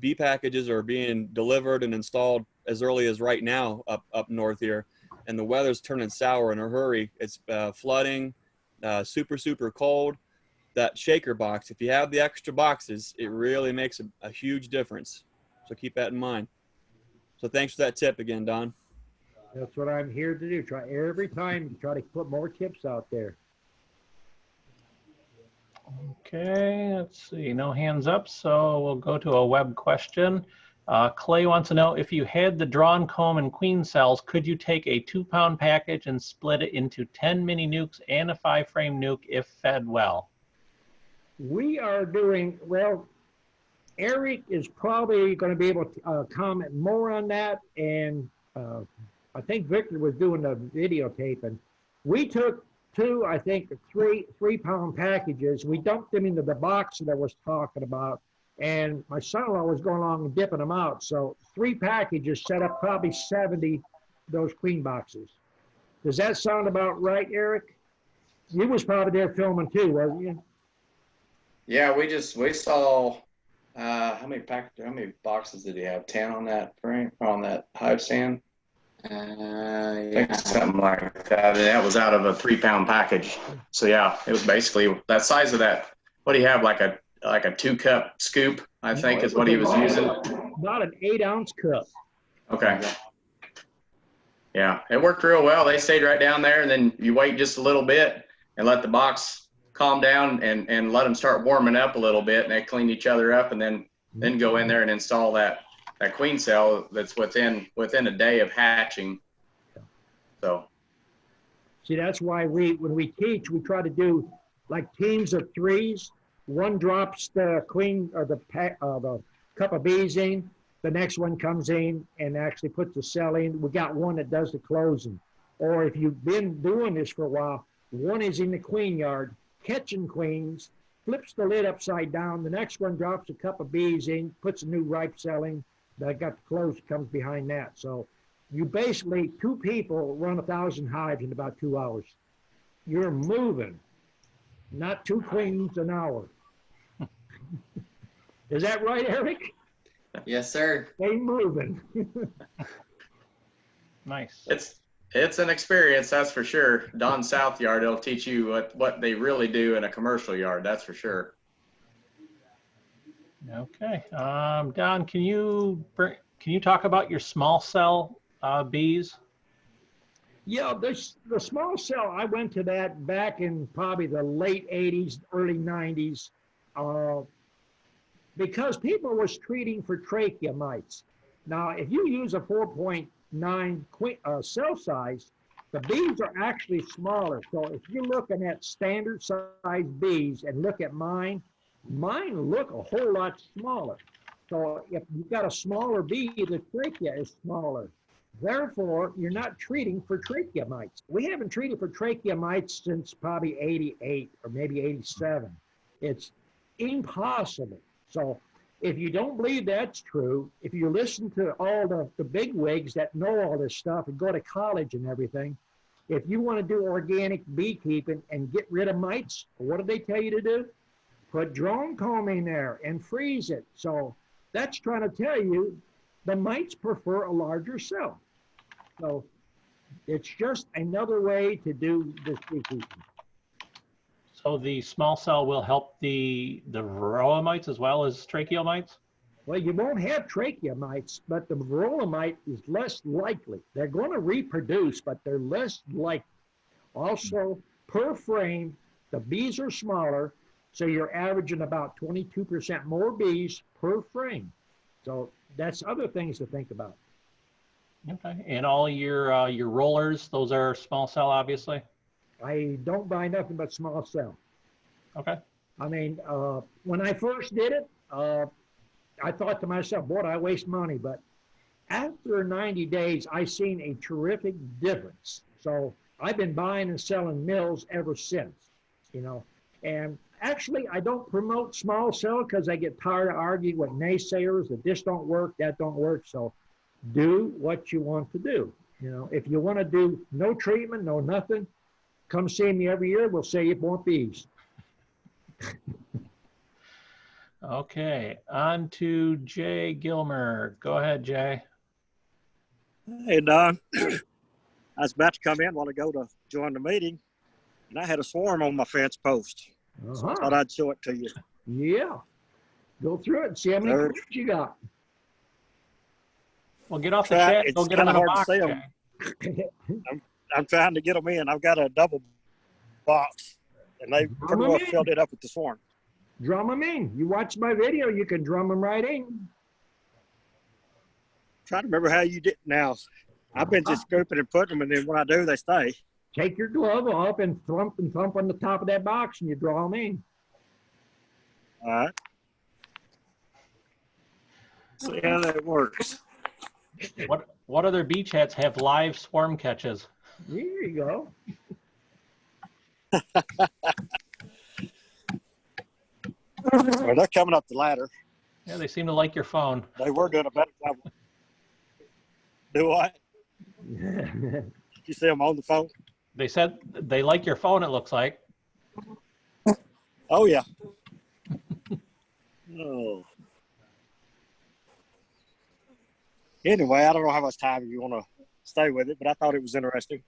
Speaker 11: bee packages are being delivered and installed as early as right now up north here, and the weather's turning sour in a hurry. It's flooding, super cold. That shaker box, if you have the extra boxes, it really makes a huge difference. So keep that in mind. So thanks for that tip again, Don.
Speaker 2: That's what I'm here to do. Try every time to put more tips out there.
Speaker 1: Okay, let's see, no hands up, so we'll go to a web question. Clay wants to know, if you had the drawn comb and queen cells, could you take a 2-pound package and split it into 10 mini nukes and a 5-frame nuke if fed well?
Speaker 2: We are doing, well, Eric is probably going to be able to comment more on that, and I think Victor was doing the videotaping. We took 2, I think, 3-pound packages. We dumped them into the box that I was talking about, and my son-in-law was going along and dipping them out. So 3 packages set up probably 70 those queen boxes. Does that sound about right, Eric? You was probably there filming too, wasn't you?
Speaker 8: Yeah, we saw how many boxes did he have? 10 on that frame, on that hive stand? I think something like that. And that was out of a 3-pound package. So yeah, it was basically that size of that. What do you have, like a 2-cup scoop, I think is what he was using.
Speaker 2: Not an 8-ounce cup.
Speaker 8: Okay. Yeah, it worked real well. They stayed right down there, and then you wait just a little bit and let the box calm down and let them start warming up a little bit, and they clean each other up, and then go in there and install that queen cell that's within a day of hatching. So.
Speaker 2: See, that's why when we teach, we try to do like teams of threes. One drops the queen or the cup of bees in. The next one comes in and actually puts the cell in. We got one that does the closing. Or if you've been doing this for a while, one is in the queen yard, catching queens, flips the lid upside down. The next one drops a cup of bees in, puts a new ripe cell in. That got the close comes behind that. So you basically, 2 people run 1,000 hives in about 2 hours. You're moving, not 2 queens an hour. Is that right, Eric?
Speaker 8: Yes, sir.
Speaker 2: They moving.
Speaker 1: Nice.
Speaker 8: It's an experience, that's for sure. Don South Yard, it'll teach you what they really do in a commercial yard, that's for sure.
Speaker 1: Okay. Don, can you talk about your small cell bees?
Speaker 2: Yeah, the small cell, I went to that back in probably the late 80s, early 90s, because people was treating for trachea mites. Now, if you use a 4.9 cell size, the bees are actually smaller. So if you're looking at standard size bees and look at mine look a whole lot smaller. So if you've got a smaller bee, the trachea is smaller. Therefore, you're not treating for trachea mites. We haven't treated for trachea mites since probably 88 or maybe 87. It's impossible. So if you don't believe that's true, if you listen to all the big wigs that know all this stuff and go to college and everything, if you want to do organic beekeeping and get rid of mites, what do they tell you to do? Put drone comb in there and freeze it. So that's trying to tell you the mites prefer a larger cell. So it's just another way to do this beekeeping.
Speaker 1: So the small cell will help the varroa mites as well as tracheal mites?
Speaker 2: Well, you won't have trachea mites, but the varroa mite is less likely. They're going to reproduce, but they're less likely. Also, per frame, the bees are smaller, so you're averaging about 22% more bees per frame. So that's other things to think about.
Speaker 1: Okay, and all your rollers, those are small cell, obviously?
Speaker 2: I don't buy nothing but small cell.
Speaker 1: Okay.
Speaker 2: I mean, when I first did it, I thought to myself, boy, I waste money. But after 90 days, I seen a terrific difference. So I've been buying and selling mills ever since, you know. And actually, I don't promote small cell because I get tired of arguing with naysayers that this don't work, that don't work. So do what you want to do. You know, if you want to do no treatment, no nothing, come see me every year. We'll save you more bees.
Speaker 1: Okay, on to Jay Gilmer. Go ahead, Jay.
Speaker 10: Hey, Don. I was about to come in while I go to join the meeting, and I had a swarm on my fence post. So I thought I'd show it to you.
Speaker 2: Yeah. Go through it and see how many queens you got.
Speaker 1: Well, get off the chat.
Speaker 10: It's
Speaker 1: Go get them in a
Speaker 10: hard
Speaker 1: box,
Speaker 10: to see
Speaker 1: Jay.
Speaker 10: I'm trying to get them in. I've got a double box, and they pretty well filled it up with the swarm.
Speaker 2: Drum them in. You watch my video, you can drum them right in.
Speaker 10: Trying to remember how you did now. I've been just scooping and putting them, and then when I do, they stay.
Speaker 2: Take your glove off and thump on the top of that box, and you draw them in.
Speaker 10: All right. See how that works.
Speaker 1: What other beach hats have live swarm catches?
Speaker 2: There you go.
Speaker 10: Well, they're coming up the ladder.
Speaker 1: Yeah, they seem to like your phone.
Speaker 10: They were doing a better job. Do what? You see them on the phone?
Speaker 1: They said they like your phone, it looks like.
Speaker 10: Oh, yeah. Oh. Anyway, I don't know how much time you want to stay with it, but I thought it was interesting.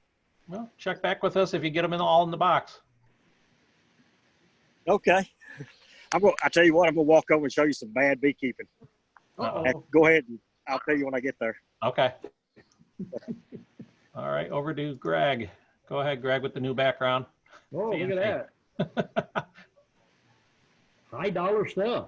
Speaker 1: Well, check back with us if you get them all in the box.
Speaker 10: Okay. I tell you what, I'm going to walk over and show you some bad beekeeping.
Speaker 1: Uh-oh.
Speaker 10: Go ahead, and I'll tell you when I get there.
Speaker 1: Okay. All over to Greg. Go ahead, Greg, with the new background.
Speaker 2: Oh, look at that. High dollar stuff.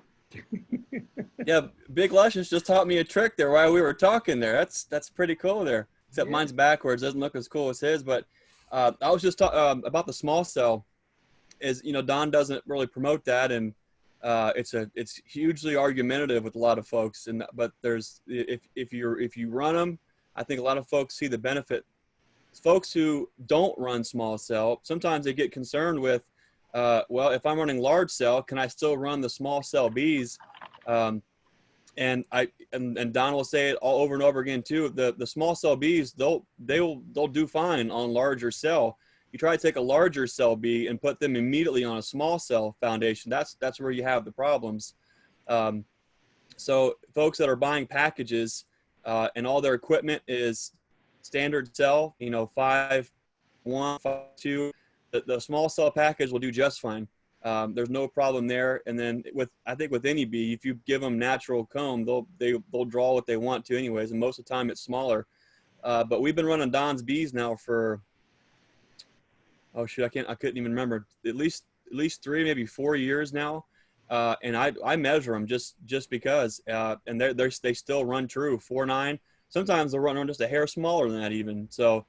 Speaker 11: Yeah, Big Luscious just taught me a trick there while we were talking there. That's pretty cool there. Except mine's backwards, doesn't look as cool as his. But I was just talking about the small cell. Is, you know, Don doesn't really promote that, and it's hugely argumentative with a lot of folks. And but there's if you run them, I think a lot of folks see the benefit. Folks who don't run small cell, sometimes they get concerned with, well, if I'm running large cell, can I still run the small cell bees? And Don will say it all over and over again too. The small cell bees, they'll do fine on larger cell. You try to take a larger cell bee and put them immediately on a small cell foundation. That's where you have the problems. So folks that are buying packages and all their equipment is standard cell, you know, 5.1, 5.2, the small cell package will do just fine. There's no problem there. And then I think with any bee, if you give them natural comb, they'll draw what they want to anyways. And most of the time it's smaller. But we've been running Don's bees now for, oh shoot, I couldn't even remember, at least 3, maybe 4 years now. And I measure them just because, and they still run true 4.9. Sometimes they'll run just a hair smaller than that even. So,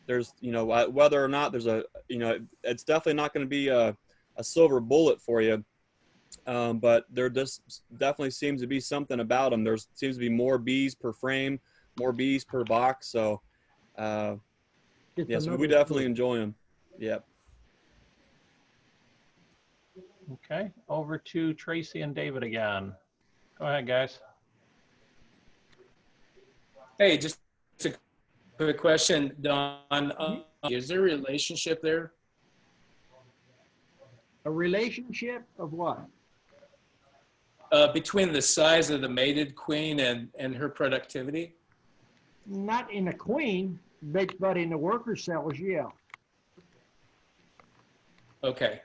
Speaker 11: there's, you know, whether or not there's it's definitely not going to be a silver bullet for you. But there just definitely seems to be something about them. There seems to be more bees per frame, more bees per box. So, yes, we definitely enjoy them. Yep.
Speaker 1: Okay, over to Tracy and David again. Go ahead, guys.
Speaker 9: Hey, just a quick question, Don. Is there a relationship there?
Speaker 2: A relationship of what?
Speaker 9: Between the size of the mated queen and her productivity?
Speaker 2: Not in the queen, but in the worker cells, yeah.
Speaker 9: Okay.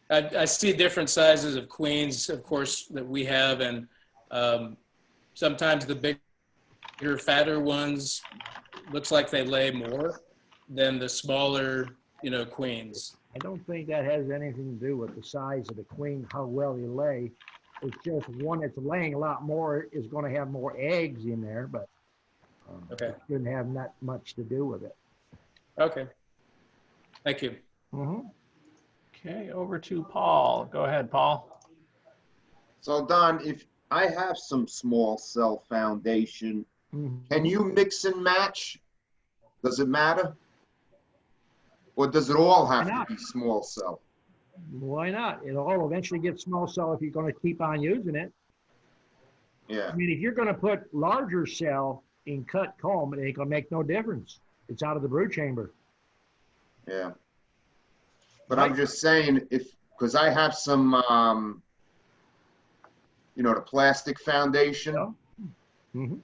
Speaker 9: I see different sizes of queens, of course, that we have, and sometimes the bigger, fatter ones looks like they lay more than the smaller, you know, queens.
Speaker 2: I don't think that has anything to do with the size of the queen, how well they lay. It's just one that's laying a lot more is going to have more eggs in there, but
Speaker 9: okay,
Speaker 2: it shouldn't have that much to do with it.
Speaker 9: Okay. Thank you.
Speaker 2: Mm-hmm.
Speaker 1: Okay, over to Paul. Go ahead, Paul.
Speaker 6: So Don, if I have some small cell foundation, can you mix and match? Does it matter? Or does it all have to be small cell?
Speaker 2: Why not? It'll all eventually get small cell if you're going to keep on using it.
Speaker 6: Yeah.
Speaker 2: I mean, if you're going to put larger cell in cut comb, it ain't going to make no difference. It's out of the brood chamber.
Speaker 6: Yeah. But I'm just saying, because I have some, you know, the plastic foundation.
Speaker 2: Yeah. Mm-hmm.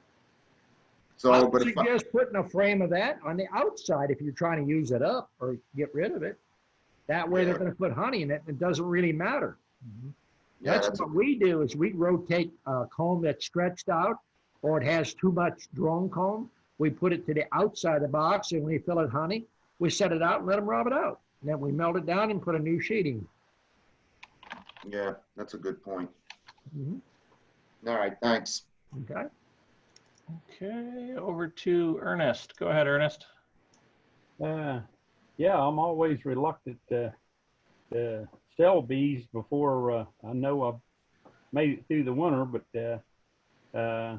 Speaker 6: So,
Speaker 2: I would
Speaker 6: but
Speaker 2: suggest putting a frame of that on the outside if you're trying to use it up or get rid of it. That way they're going to put honey in it, and it doesn't really matter. Mm-hmm.
Speaker 6: Yeah,
Speaker 2: that's what we do is we rotate a comb that's stretched out or it has too much drone comb. We put it to the outside of the box, and we fill it honey. We set it out and let them rub it out. And then we melt it down and put a new sheeting.
Speaker 6: Yeah, that's a good point.
Speaker 2: Mm-hmm.
Speaker 6: All right, thanks.
Speaker 2: Okay.
Speaker 1: Okay, over to Ernest. Go ahead, Ernest.
Speaker 5: Yeah, I'm always reluctant to sell bees before I know I've made it through the winter, but I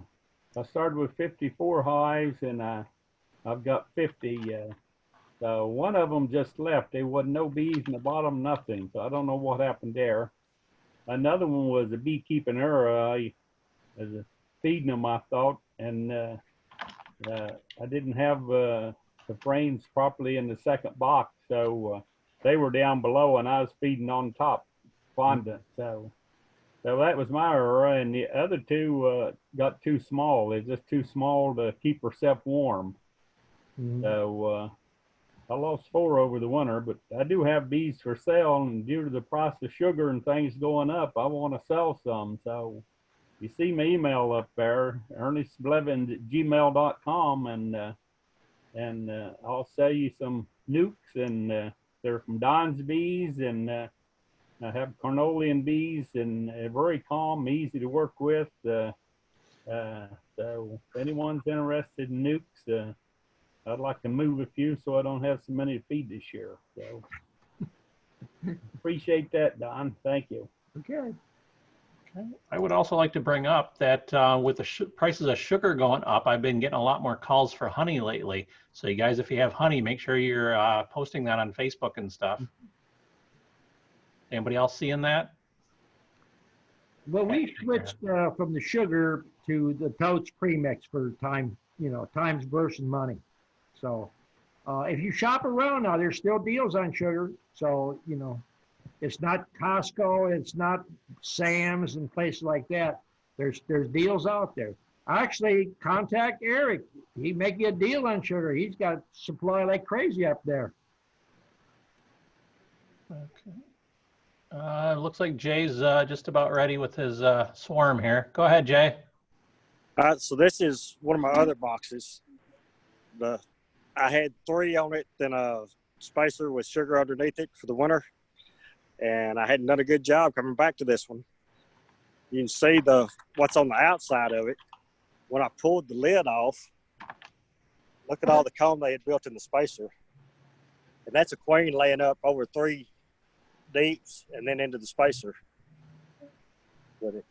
Speaker 5: started with 54 hives and I've got 50. So one of them just left. There wasn't no bees in the bottom, nothing. So I don't know what happened there. Another one was a beekeeping error. I was feeding them, I thought, and I didn't have the frames properly in the second box. So they were down below and I was feeding on top, fondant. So that was my error. And the other two got too small. They're just too small to keep herself warm. So I lost 4 over the winter, but I do have bees for sale, and due to the price of sugar and things going up, I want to sell some. So you see my email up there, ernestblevins@gmail.com, and and I'll sell you some nukes, and they're from Don's Bees, and I have Carnolian bees, and very calm, easy to work with. So if anyone's interested in nukes, I'd like to move a few so I don't have so many to feed this year. So appreciate that, Don. Thank you.
Speaker 2: Okay.
Speaker 1: Okay. I would also like to bring up that with the prices of sugar going up, I've been getting a lot more calls for honey lately. So you guys, if you have honey, make sure you're posting that on Facebook and stuff. Anybody else seeing that?
Speaker 2: Well, we switched from the sugar to the Totes premix for times versus money. So if you shop around now, there's still deals on sugar. So, it's not Costco, it's not Sam's and places like that. There's deals out there. Actually, contact Eric. He'd make you a deal on sugar. He's got supply like crazy up there.
Speaker 1: Okay. Looks like Jay's just about ready with his swarm here. Go ahead, Jay.
Speaker 10: So this is one of my other boxes. I had 3 on it, then a spacer with sugar underneath it for the winter. And I hadn't done a good job coming back to this one. You can see what's on the outside of it. When I pulled the lid off, look at all the comb they had built in the spacer. And that's a queen laying up over 3 deeps and then into the spacer with it.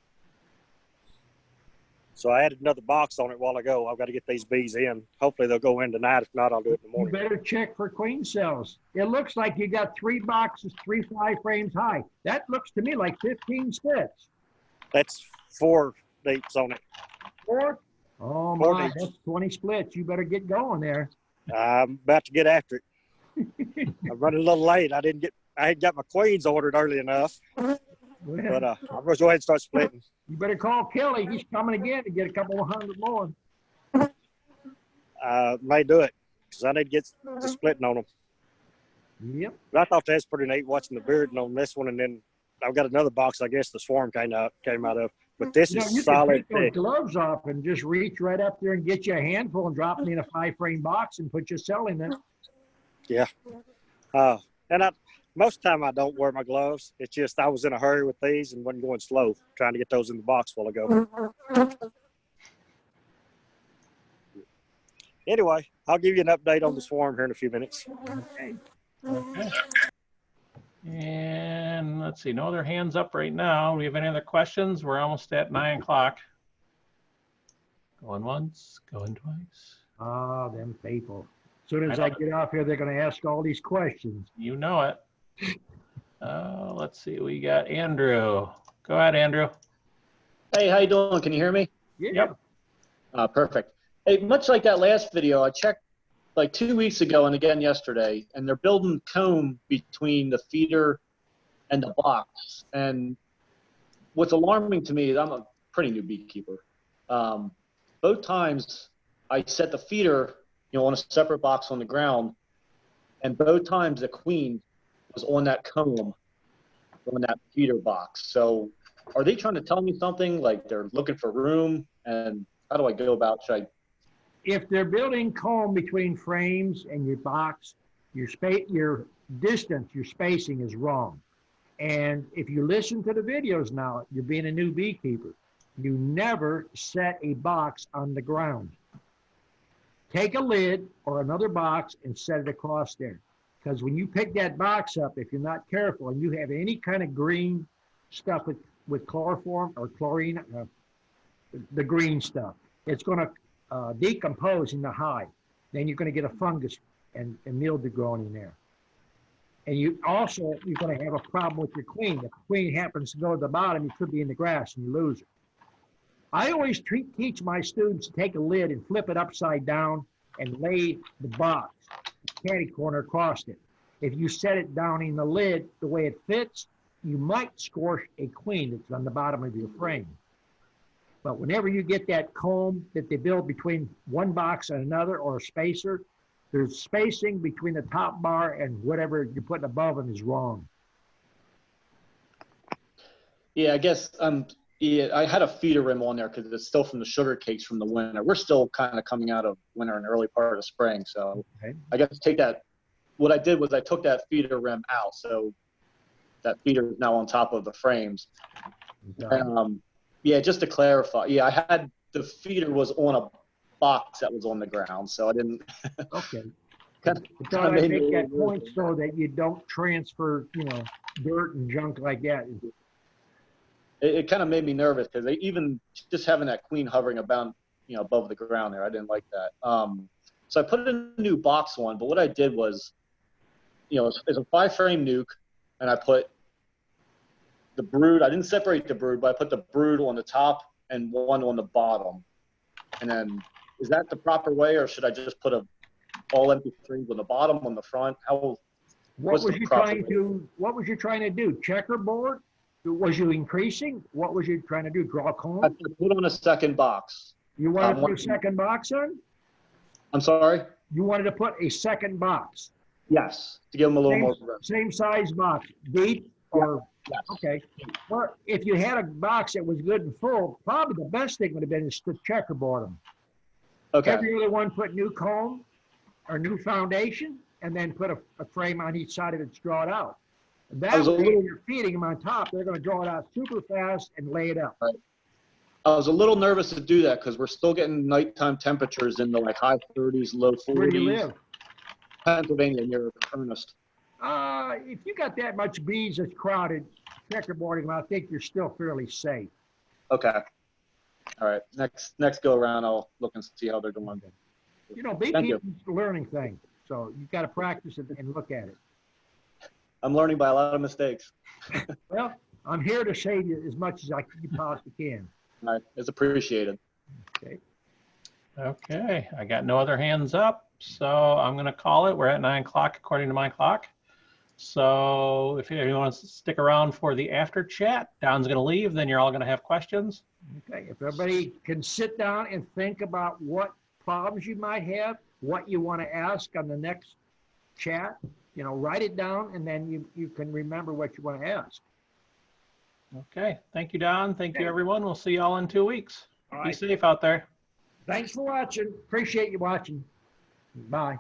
Speaker 10: So I added another box on it a while ago. I've got to get these bees in. Hopefully they'll go in tonight. If not, I'll do it in the morning.
Speaker 2: You better check for queen cells. It looks like you got 3 boxes, 3 5 frames high. That looks to me like 15 splits.
Speaker 10: That's 4 deeps on it.
Speaker 2: 4? Oh
Speaker 10: 4
Speaker 2: my,
Speaker 10: deeps.
Speaker 2: that's 20 splits. You better get going there.
Speaker 10: I'm about to get after it. I'm running a little late. I had got my queens ordered early enough. But I'm going to go ahead and start splitting.
Speaker 2: You better call Kelly. He's coming again to get a couple of hundred more.
Speaker 10: May do it because I need to get the splitting on them.
Speaker 2: Yep.
Speaker 10: But I thought that's pretty neat watching the bearding on this one, and then I've got another box. I guess the swarm came out of, but this is
Speaker 2: You
Speaker 10: solid.
Speaker 2: can take those gloves off and just reach right up there and get you a handful and drop it in a 5 frame box and put your cell in it.
Speaker 10: Yeah. And most of the time I don't wear my gloves. It's just I was in a hurry with these and wasn't going slow trying to get those in the box while ago. Anyway, I'll give you an update on the swarm here in a few minutes.
Speaker 1: Okay. And let's see, no other hands up right now. Do we have any other questions? We're almost at 9 o'clock. Going once, going twice.
Speaker 2: Ah, them people. As soon as I get off here, they're going to ask all these questions.
Speaker 1: You know it. Let's see, we got Andrew. Go ahead, Andrew.
Speaker 12: Hey, how you doing? Can you hear me?
Speaker 1: Yep.
Speaker 12: Perfect. Hey, much like that last video, I checked like 2 weeks ago and again yesterday, and they're building comb between the feeder and the box. And what's alarming to me is I'm a pretty new beekeeper. Both times I set the feeder, on a separate box on the ground, and both times the queen was on that comb on that feeder box. So are they trying to tell me something, like they're looking for room? And how do I go about,
Speaker 2: If they're building comb between frames and your box, your distance, your spacing is wrong. And if you listen to the videos now, you're being a new beekeeper. You never set a box on the ground. Take a lid or another box and set it across there. Because when you pick that box up, if you're not careful and you have any kind of green stuff with chloroform or chlorine, the green stuff, it's going to decompose in the hive. Then you're going to get a fungus and mildew growing in there. And you're going to have a problem with your queen. If the queen happens to go to the bottom, you could be in the grass and you lose her. I always teach my students to take a lid and flip it upside down and lay the box, catty corner across it. If you set it down in the lid the way it fits, you might scorch a queen that's on the bottom of your frame. But whenever you get that comb that they build between one box and another, or a spacer, there's spacing between the top bar and whatever you're putting above them is wrong.
Speaker 12: Yeah, I guess I'm Yeah, I had a feeder rim on there because it's still from the sugar cakes from the winter. We're still kind of coming out of winter and early part of spring. So
Speaker 2: Okay.
Speaker 12: I got to take that. What I did was I took that feeder rim out. So that feeder is now on top of the frames.
Speaker 2: Okay.
Speaker 12: Yeah, just to clarify. Yeah, I had the feeder was on a box that was on the ground. So I didn't.
Speaker 2: Okay.
Speaker 12: kind
Speaker 2: I thought I'd make that point so that you don't transfer, you know, dirt and junk like that.
Speaker 12: It kind of made me nervous because they even just having that queen hovering about, you know, above the ground there, I didn't like that. So I put a new box on, but what I did was, you know, it's a 5-frame nuke, and I put the brood. I didn't separate the brood, but I put the brood on the top and one on the bottom. And then, is that the proper way, or should I just put all empty frames on the bottom, on the front? What was you trying
Speaker 2: to do? Checkerboard? Was you increasing? What was you trying to do? Draw a cone?
Speaker 12: I put on a second box.
Speaker 2: You wanted to put a second box on?
Speaker 12: I'm sorry?
Speaker 2: You wanted to put a second box?
Speaker 12: Yes, to give them a little more room.
Speaker 2: Same size box, deep or?
Speaker 12: Yes.
Speaker 2: Okay. Well, if you had a box that was good and full, probably the best thing would have been is to checkerboard them.
Speaker 12: Okay.
Speaker 2: Every other one put new cone or new foundation, and then put a frame on each side of it to draw it out. That way, if you're feeding them on top, they're going to draw it out super fast and lay it up.
Speaker 12: Right. I was a little nervous to do that because we're still getting nighttime temperatures in the like high 30s, low 40s.
Speaker 2: Where do you live?
Speaker 12: Pennsylvania, near Ernest.
Speaker 2: If you got that much bees that's crowded, checkerboarding, I think you're still fairly safe.
Speaker 12: Okay. All right. Next go around, I'll look and see how they're doing.
Speaker 2: You know, beekeeping is a learning thing, so you've got to practice it and look at it.
Speaker 12: I'm learning by a lot of mistakes.
Speaker 2: Well, I'm here to save you as much as you possibly can.
Speaker 12: All right. It's appreciated.
Speaker 2: Okay.
Speaker 1: Okay, I got no other hands up, so I'm going to call it. We're at 9 o'clock according to my clock. So if anyone wants to stick around for the after chat, Don's going to leave, then you're all going to have questions.
Speaker 2: Okay, if everybody can sit down and think about what problems you might have, what you want to ask on the next chat, you know, write it down, and then you can remember what you want to ask.
Speaker 1: Okay, thank you, Don. Thank you, everyone. We'll see you all in 2 weeks.
Speaker 2: All
Speaker 1: Be
Speaker 2: right.
Speaker 1: safe out there.
Speaker 2: Thanks for watching. Appreciate you watching. Bye.